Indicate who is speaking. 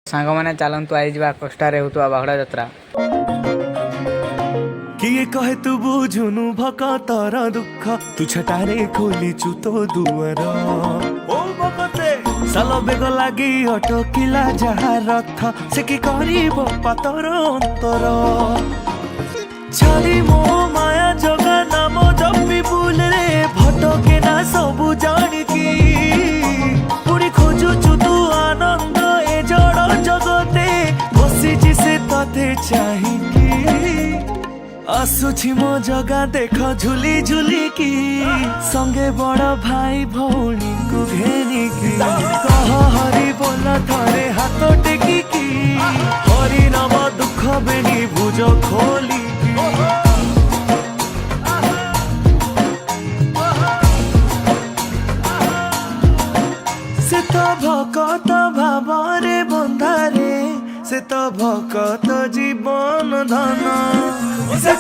Speaker 1: ସାଙ୍ଗମାନେ ଚାଲନ୍ତୁ ଆଜି ଯିବା କଷ୍ଟାରେ ହେଉଥିବା ବାହୁଡ଼ା ଯାତ୍ରା।
Speaker 2: କିଏ କହେ ତୁ ବୁଝୁନୁ ଭକତର ଦୁଃଖ, ତୁ ଛଟାରେ ଖୋଲିଛୁ ତୋ ଦୁଆର। ଓ ଭକତେ ସାଲ ବେଗ ଲାଗି ଅଟକିଲା ଯାହା ରଥ, ସେ କି କରିବ ପାତର ଅନ୍ତର। ଛାଡ଼ି ମୋ ମାୟା ଜଗା ନାମ ଜପି ବୁଲରେ ଭଟକେ ନା ସବୁ ଜାଣିକି। ପୁଣି ଖୋଜୁଛୁ ତୁ ଆନନ୍ଦ ଏ ଜଡ଼ ଜଗତେ, ବସିଛି ସେ ତତେ ଚାହିଁକି। ଆସୁଛି ମୋ ଜଗା ଦେଖ ଝୁଲି ଝୁଲିକି, ସଙ୍ଗେ ବଡ଼ ଭାଇ ଭଉଣୀଙ୍କୁ ଘେନିକି। କହ ହରି ବୋଲ ଥରେ ହାତ ଟେକିକି, ହରି ନବ ଦୁଃଖ ବେଣି ଭୁଜ ଖୋଲିକି। ସେ ତ ଭକତ ଭାବରେ ବନ୍ଧାରେ, ସେ ତ ଭକତ ଜୀବନ ଧନ। ସେ